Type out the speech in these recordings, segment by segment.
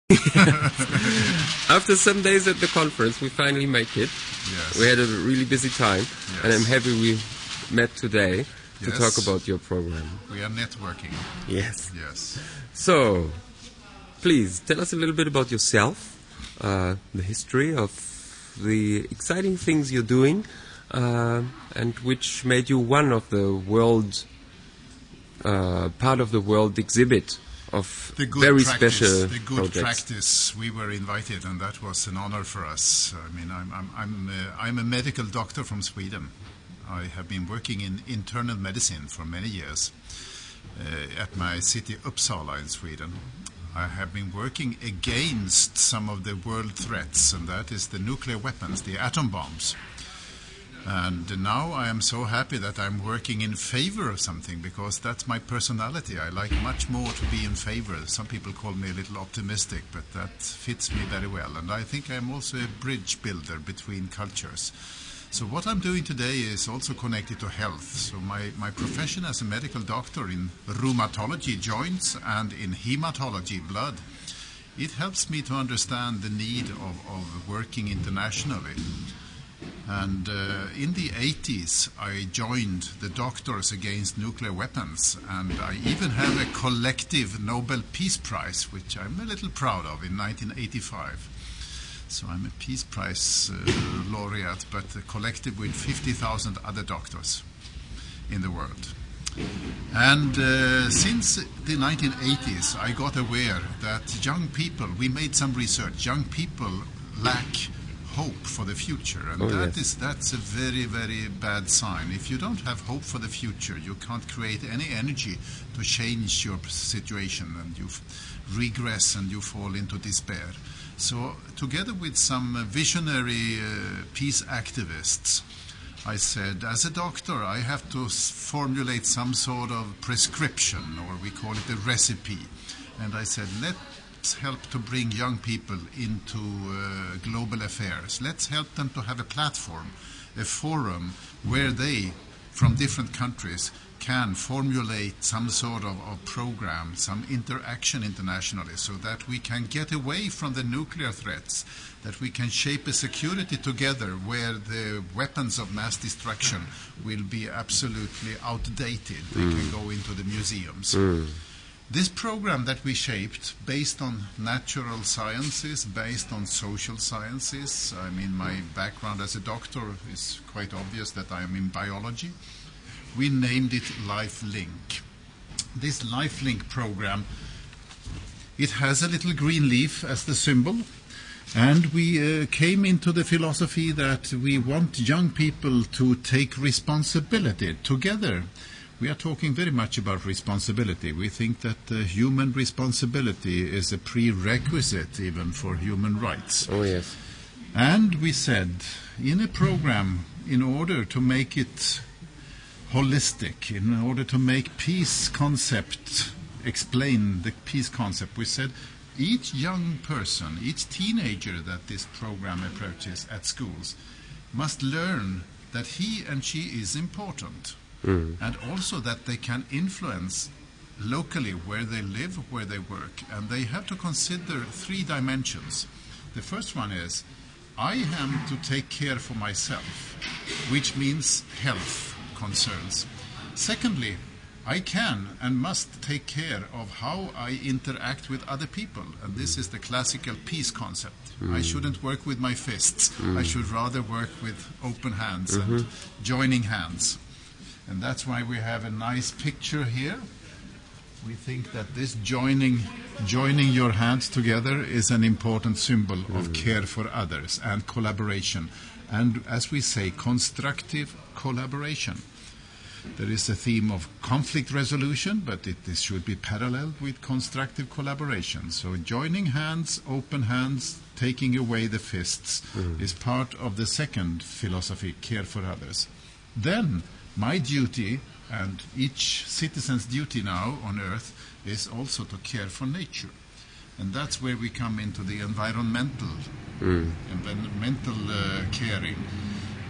After some days at the conference, we finally make it. Yes. We had a really busy time, Yes. and I'm happy we met today to Yes. talk about your program. We are networking. Yes. Yes. So, please tell us a little bit about yourself, the history of the exciting things you're doing, and which made you one of the world, part of the world exhibit of The good very practice, special the good projects. practice. We were invited, and that was an honor for us. I mean, I'm a medical doctor from Sweden. I have been working in internal medicine for many years at my city Uppsala in Sweden. I have been working against some of the world threats, and that is the nuclear weapons, the atom bombs. And now I am so happy that I'm working in favor of something, because that's my personality. I like much more to be in favor. Some people call me a little optimistic, but that fits me very well. And I think I'm also a bridge builder between cultures. So what I'm doing today is also connected to health. So my profession as a medical doctor in rheumatology, joints, and in hematology, blood, it helps me to understand the need of working internationally. And in the 80s, I joined the Doctors Against Nuclear Weapons, and I even have a collective Nobel Peace Prize, which I'm a little proud of, in 1985. So I'm a Peace Prize laureate, but a collective with 50,000 other doctors in the world. And since the 1980s, I got aware that young people, we made some research, young people lack hope for the future, and that's a very, very bad sign. If you don't have hope for the future, you can't create any energy to change your situation, and you regress and you fall into despair. So together with some visionary peace activists, I said, as a doctor, I have to formulate some sort of prescription, or we call it a recipe. And I said, let's help to bring young people into global affairs. Let's help them to have a platform, a forum where they, from different countries, can formulate some sort of program, some interaction internationally, so that we can get away from the nuclear threats, that we can shape a security together where the weapons of mass destruction will be absolutely outdated. They can go into the museums. This program that we shaped, based on natural sciences, based on social sciences, I mean, my background as a doctor is quite obvious that I am in biology. We named it LifeLink. This LifeLink program, it has a little green leaf as the symbol, and we came into the philosophy that we want young people to take responsibility together. We are talking very much about responsibility. We think that human responsibility is a prerequisite even for human rights. Oh, yes. And we said, in a program, in order to make it holistic, in order to make peace concept, explain the peace concept, we said each young person, each teenager that this program approaches at schools must learn that he and she is important. And also that they can influence locally where they live, where they work. And they have to consider 3 dimensions. The first one is, I am to take care for myself, which means health concerns. Secondly, I can and must take care of how I interact with other people. And this is the classical peace concept. I shouldn't work with my fists. I should rather work with open hands and joining hands. And that's why we have a nice picture here. We think that this joining your hands together is an important symbol of care for others and collaboration. And as we say, constructive collaboration. There is a theme of conflict resolution, but this should be paralleled with constructive collaboration. So joining hands, open hands, taking away the fists is part of the second philosophy, care for others. Then my duty, and each citizen's duty now on Earth, is also to care for nature. And that's where we come into the environmental caring.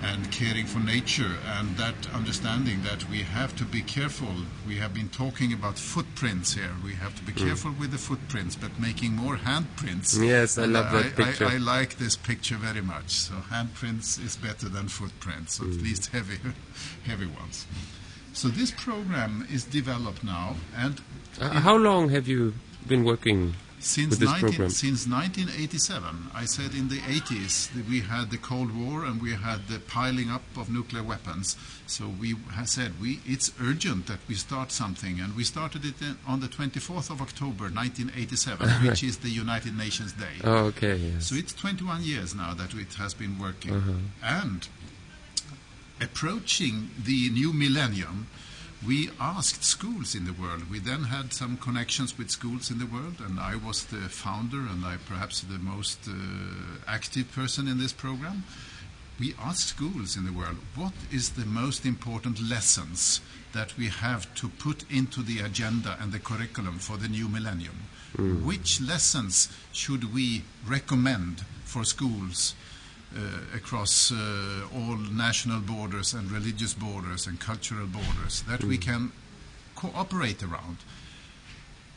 and caring for nature, and that understanding that we have to be careful. We have been talking about footprints here. We have to be careful with the footprints, but making more handprints. Yes, I love that picture. I like this picture very much. So handprints is better than footprints, at least heavy ones. So this program is developed now, and how long have you been working with this program? Since 1987. I said in the 80s that we had the Cold War and we had the piling up of nuclear weapons. So we said it's urgent that we start something, and we started it on the 24th of October 1987, which is the United Nations Day. Oh, okay. Yes. So it's 21 years now that it has been working. And approaching the new millennium, we asked schools in the world. We then had some connections with schools in the world, and I was the founder and I perhaps the most active person in this program. We asked schools in the world, what is the most important lessons that we have to put into the agenda and the curriculum for the new millennium? Which lessons should we recommend for schools across all national borders and religious borders and cultural borders that we can cooperate around?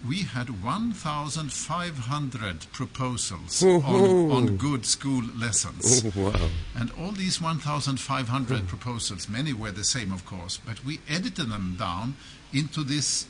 We had 1,500 proposals on good school lessons. Wow. And all these 1,500 proposals, many were the same, of course, but we edited them down into this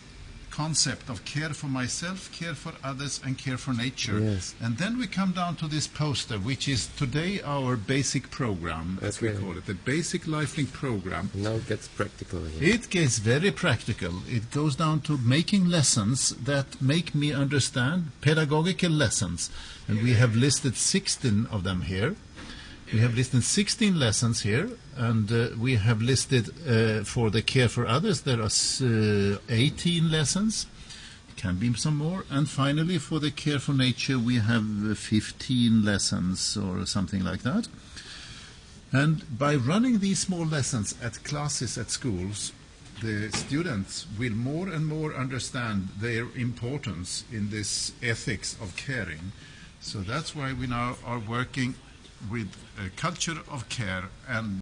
concept of care for myself, care for others, and care for nature. Yes. And then we come down to this poster, which is today our basic program, as we call it, the basic LifeLink program. Now it gets practical. Yeah. It gets very practical. It goes down to making lessons that make me understand, pedagogical lessons. And we have listed 16 of them here. We have listed 16 lessons here, and we have listed for the care for others, there are 18 lessons. Can be some more. And finally, for the care for nature, we have 15 lessons or something like that. And by running these small lessons at classes at schools, the students will more and more understand their importance in this ethics of caring. So that's why we now are working with a culture of care and